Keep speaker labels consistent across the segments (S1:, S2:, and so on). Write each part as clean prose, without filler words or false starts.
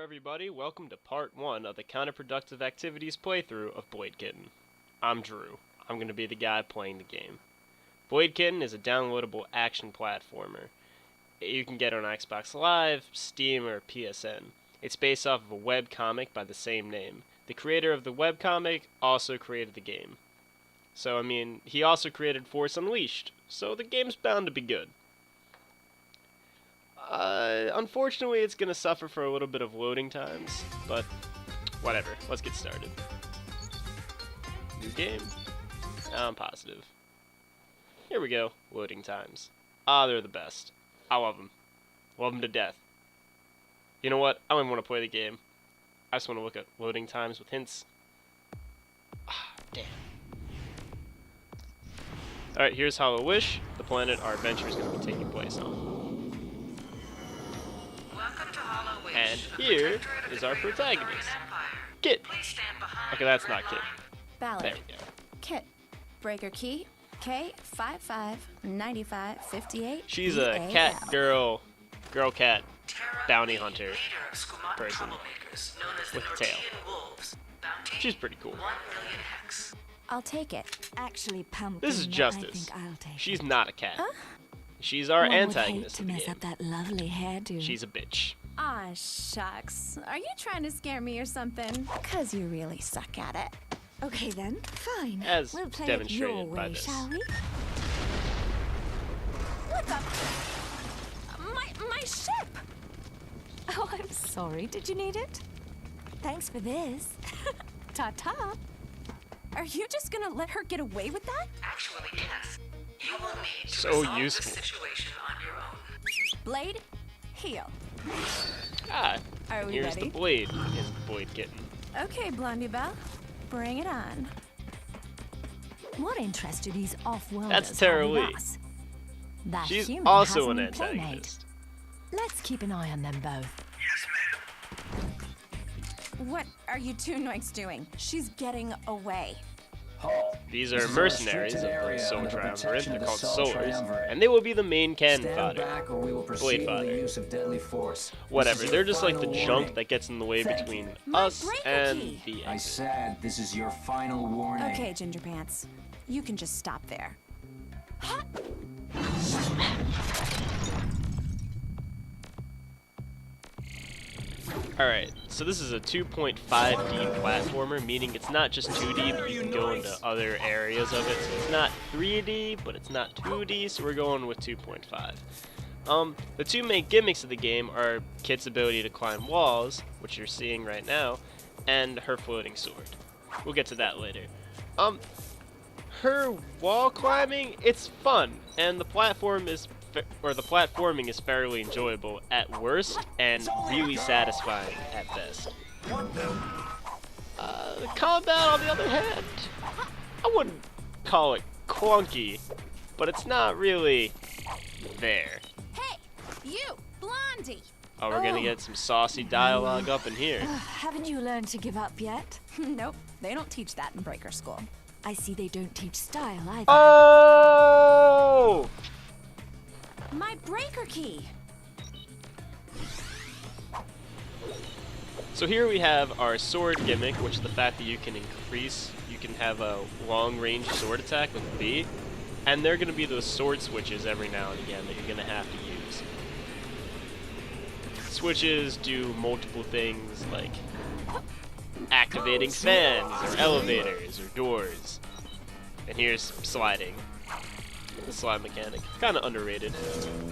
S1: everybody, welcome to part 1 of the counterproductive activities playthrough of Kitten. I'm Drew. I'm going to be the guy playing the game. Kitten is a downloadable action platformer. You can get it on Xbox Live, Steam, or PSN. It's based off of a webcomic by the same name. The creator of the webcomic also created the game. So, he also created Force Unleashed, so the game's bound to be good. Unfortunately, it's going to suffer for a little bit of loading times, but whatever. Let's get started. New game? I'm positive. Here we go. Loading times. They're the best. I love them. Love them to death. You know what? I don't even want to play the game. I just want to look at loading times with hints. Damn. Alright, here's Hollow Wish, the planet our adventure is going to be taking place on. And here is our protagonist, Kit. Okay, that's not Kit.
S2: Ballad.
S1: There we go.
S2: Kit. Breaker key. K559558.
S1: She's a cat cat bounty hunter person with a tail. She's pretty cool.
S2: I'll take it.
S3: Actually, Pumpkin,
S1: This is Justice.
S3: I think I'll take
S1: She's
S3: it.
S1: not a cat.
S2: Huh?
S1: She's our
S3: One would
S1: antagonist
S3: hate
S1: of
S3: to
S1: the
S3: mess
S1: game.
S3: up that lovely hairdo.
S1: She's a bitch.
S2: Aw, shucks. Are you trying to scare me or something? 'Cause you really suck at it.
S3: Okay then, fine.
S1: As
S3: we'll play it
S1: demonstrated
S3: your
S1: by
S3: way,
S1: this.
S3: shall we?
S2: What the? My ship!
S3: Oh, I'm sorry. Did you need it? Thanks for this. Ta-ta.
S2: Are you just gonna let her get away with that?
S4: Actually, yes. You will need to
S1: So
S4: resolve
S1: useful.
S4: the situation on your own.
S2: Blade, heal. Are we
S1: Here's
S2: ready?
S1: the blade in Kitten.
S2: Okay, Blondie Belle. Bring it on.
S3: What interest do these off-worlders
S1: That's
S3: have
S1: Tara
S3: in
S1: Lee.
S3: us? That
S1: She's
S3: human
S1: also
S3: has
S1: an
S3: a new playmate.
S1: antagonist.
S3: Let's keep an eye on them both.
S2: What are you two noinks doing? She's getting away.
S1: These
S5: This
S1: are
S5: is a
S1: mercenaries of
S5: restricted
S1: the
S5: area
S1: Soul
S5: under the
S1: Triumvirate.
S5: protection
S1: They're
S5: of the
S1: called
S5: Soul
S1: Solars,
S5: Triumvirate.
S1: and they will be the main cannon
S5: Stand
S1: fodder.
S5: back or we will
S1: Blade
S5: proceed with
S1: fodder.
S5: the use of deadly force.
S1: Whatever,
S5: This is
S1: they're
S5: your
S1: just like the
S5: final
S1: junk
S5: warning.
S1: that gets in the way
S5: Thank
S1: between
S5: you.
S2: My
S1: us
S2: breaker
S1: and
S2: key.
S1: the
S5: I
S1: exit.
S5: said this is your final warning.
S2: Okay, Ginger Pants. You can just stop there.
S1: Alright, so this is a 2.5D platformer, meaning it's not just 2D, but you can go into other areas of it. So it's not 3D, but it's not 2D, so we're going with 2.5. The two main gimmicks of the game are Kit's ability to climb walls, which you're seeing right now, and her floating sword. We'll get to that later. Her wall climbing, it's fun, and the platforming is fairly enjoyable at worst, and really satisfying at best. The combat, on the other hand, I wouldn't call it clunky, but it's not really there.
S2: Hey, you, Blondie!
S1: Oh, we're gonna get some saucy dialogue up in here.
S3: Haven't you learned to give up yet?
S2: Nope, they don't teach that in Breaker School.
S3: I see they don't teach style either.
S1: Oh!
S2: My breaker key!
S1: So here we have our sword gimmick, which is the fact that you can have a long-range sword attack with B, and there are going to be those sword switches every now and again that you're going to have to use. Switches do multiple things like activating fans, or elevators, or doors. And here's sliding. The slide mechanic. Kind of underrated.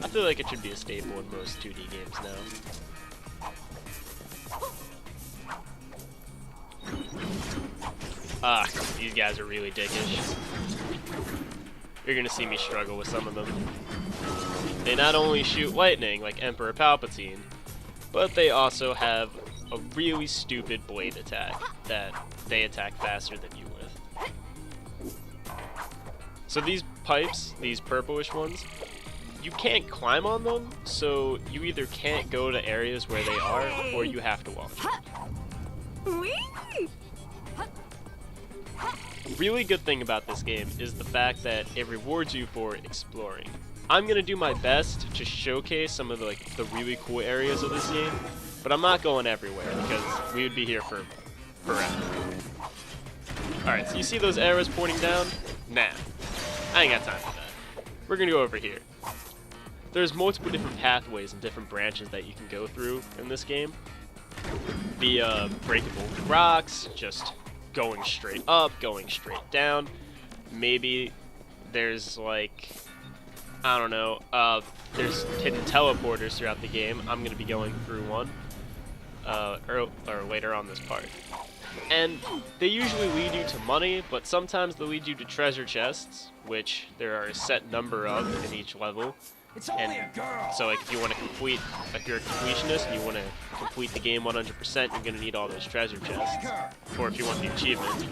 S1: I feel like it should be a staple in most 2D games now. These guys are really dickish. You're gonna see me struggle with some of them. They not only shoot lightning, like Emperor Palpatine, but they also have a really stupid blade attack that they attack faster than you with. So these pipes, these purplish ones, you can't climb on them, so you either can't go to areas where they are, or you have to walk through them.
S2: Whee!
S1: Really good thing about this game is the fact that it rewards you for exploring. I'm gonna do my best to showcase some of the really cool areas of this game, But I'm not going everywhere because we would be here for forever. Alright, so you see those arrows pointing down? Nah, I ain't got time for that. We're gonna go over here. There's multiple different pathways and different branches that you can go through in this game. Via breakable rocks, just going straight up, going straight down. Maybe there's like, I don't know, there's hidden teleporters throughout the game. I'm going to be going through one or later on this part. And they usually lead you to money, but sometimes they lead you to treasure chests, which there are a set number of in each level. And so like if you want to complete, if you're a completionist and you want to complete the game 100%, you're going to need all those treasure chests. Or if you want the achievement.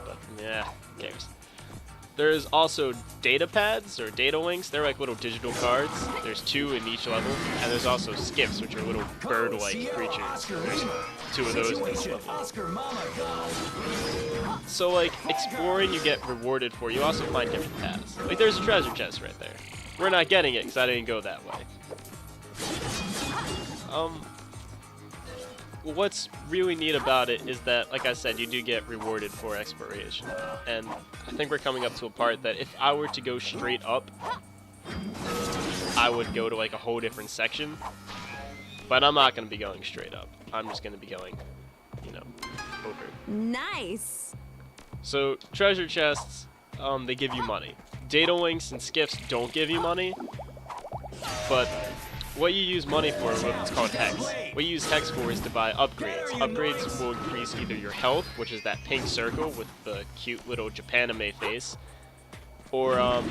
S1: But yeah, who cares? There's also data pads or data links. They're like little digital cards. There's 2 in each level. And there's also skiffs, which are little bird-like creatures. There's 2 of those in each level. So like exploring you get rewarded for. You also find different paths. Like there's a treasure chest right there. We're not getting it because I didn't go that way. What's really neat about it is that, like I said, you do get rewarded for exploration. And I think we're coming up to a part that if I were to go straight up, I would go to like a whole different section. But I'm not going to be going straight up. I'm just going to be going, you know, over.
S2: Nice.
S1: So treasure chests, they give you money. Data links and skiffs don't give you money, but what you use money for is what's called hex. What you use hex for is to buy upgrades. Upgrades will increase either your health, which is that pink circle with the cute little Japanime face, or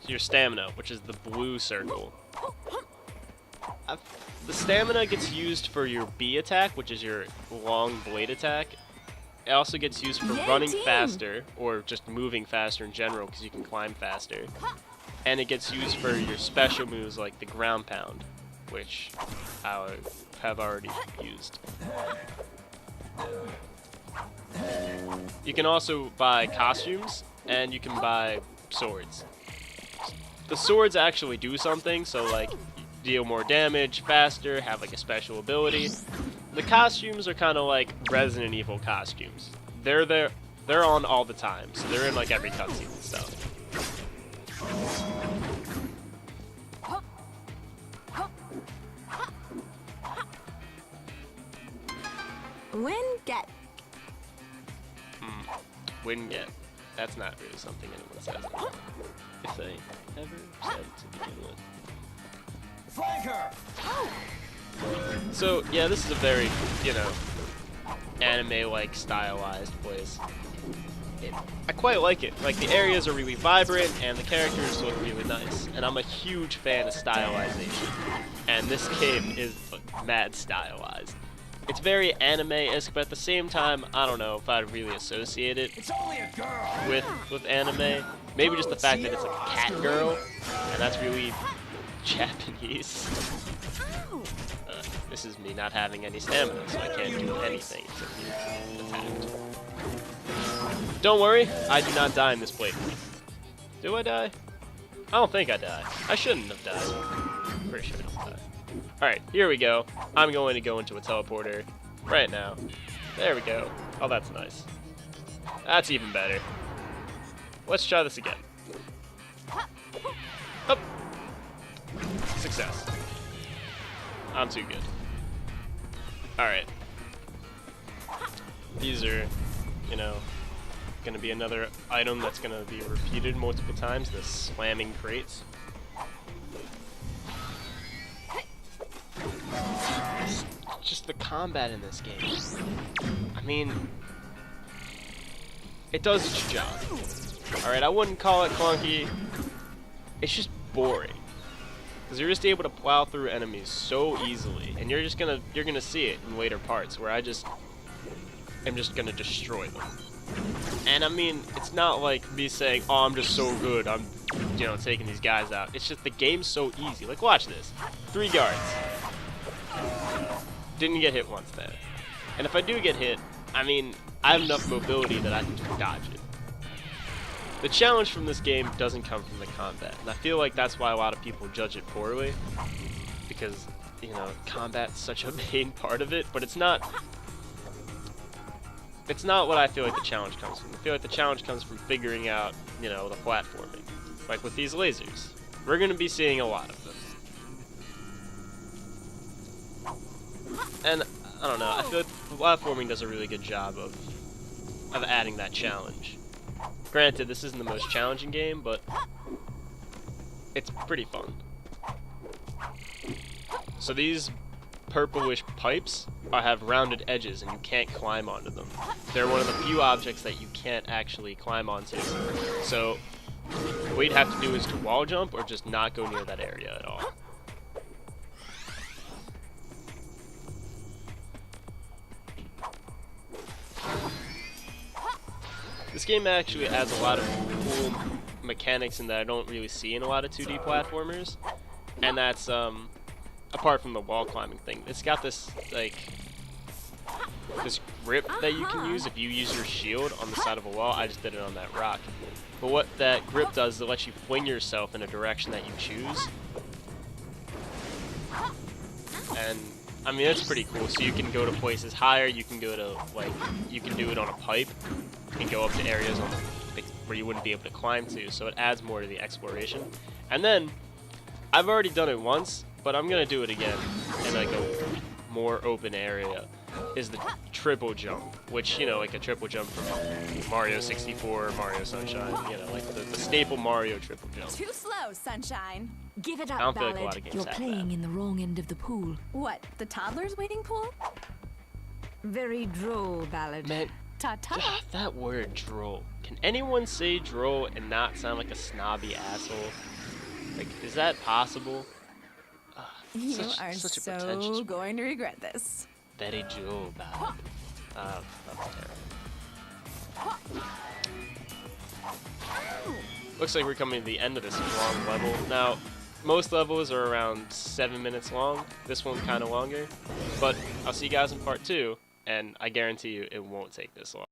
S1: your stamina, which is the blue circle. The stamina gets used for your B attack, which is your long blade attack. It also gets used for running faster, or just moving faster in general, because you can climb faster. And it gets used for your special moves like the ground pound, which I have already used. You can also buy costumes, and you can buy swords. The swords actually do something, so like deal more damage faster, have like a special ability. The costumes are kind of like Resident Evil costumes. They're on all the time, so they're in like every cutscene and stuff.
S2: Win, get.
S1: Win, get. That's not really something anyone says anymore. If they ever said to begin with.
S5: Flanker!
S1: So, yeah, this is a very, you know, anime-like stylized place. I quite like it. Like, the areas are really vibrant, and the characters look really nice. And I'm a huge fan of stylization. And this game is mad stylized. It's very anime-esque, but at the same time, I don't know if I'd really associate it with anime. Maybe just the fact that it's like a cat girl, and that's really Japanese. This is me not having any stamina, so I can't do anything except be attacked. Don't worry, I do not die in this playthrough. Do I die? I don't think I died. I shouldn't have died. Pretty sure I don't die. Alright, here we go. I'm going to go into a teleporter right now. There we go. Oh, that's nice. That's even better. Let's try this again. Up. Success. I'm too good. Alright. These are, you know, gonna be another item that's gonna be repeated multiple times, the slamming crates. Just the combat in this game. I mean, it does its job. Alright, I wouldn't call it clunky. It's just boring. Because you're just able to plow through enemies so easily, and you're gonna see it in later parts where I'm just gonna destroy them. And I mean, it's not like me saying, "Oh, I'm just so good. I'm, you know, taking these guys out." It's just the game's so easy. Like, watch this: 3 guards. Didn't get hit once there. And if I do get hit, I mean, I have enough mobility that I can just dodge it. The challenge from this game doesn't come from the combat, and I feel like that's why a lot of people judge it poorly, because you know, combat's such a main part of it, but it's not. It's not what I feel like the challenge comes from. I feel like the challenge comes from figuring out, you know, the platforming. Like with these lasers. We're going to be seeing a lot of them. And, I don't know, I feel like platforming does a really good job of adding that challenge. Granted, this isn't the most challenging game, but it's pretty fun. So these purplish pipes have rounded edges and you can't climb onto them. They're one of the few objects that you can't actually climb onto. So what you'd have to do is to wall jump or just not go near that area at all. This game actually adds a lot of cool mechanics in that I don't really see in a lot of 2D platformers. And that's apart from the wall climbing thing. It's got this like this grip that you can use if you use your shield on the side of a wall. I just did it on that rock. But what that grip does is it lets you fling yourself in a direction that you choose. And I mean, that's pretty cool. So you can go to places higher, you can go to, like, you can do it on a pipe and go up to areas on the, where you wouldn't be able to climb to. So it adds more to the exploration. And then I've already done it once, but I'm gonna do it again in like a more open area. Is the triple jump, which, you know, like a triple jump from Mario 64, Mario Sunshine, you know, like the staple Mario triple jump.
S2: Too slow, Sunshine.
S3: Give it
S1: I
S3: up,
S1: don't feel like a
S3: Ballad.
S1: lot of games
S3: You're
S1: have
S3: playing
S1: that.
S3: in the wrong end of the pool.
S2: What, the toddler's waiting pool?
S3: Very droll, Ballad.
S1: Man,
S3: Ta-ta.
S1: that word droll. Can anyone say droll and not sound like a snobby asshole? Like, is that possible?
S2: You are
S1: such a pretentious
S2: so
S1: word.
S2: going to regret this.
S1: Very droll, bad. That was terrible. Looks like we're coming to the end of this long level. Now, most levels are around 7 minutes long. This one's kind of longer. But I'll see you guys in part 2, and I guarantee you it won't take this long.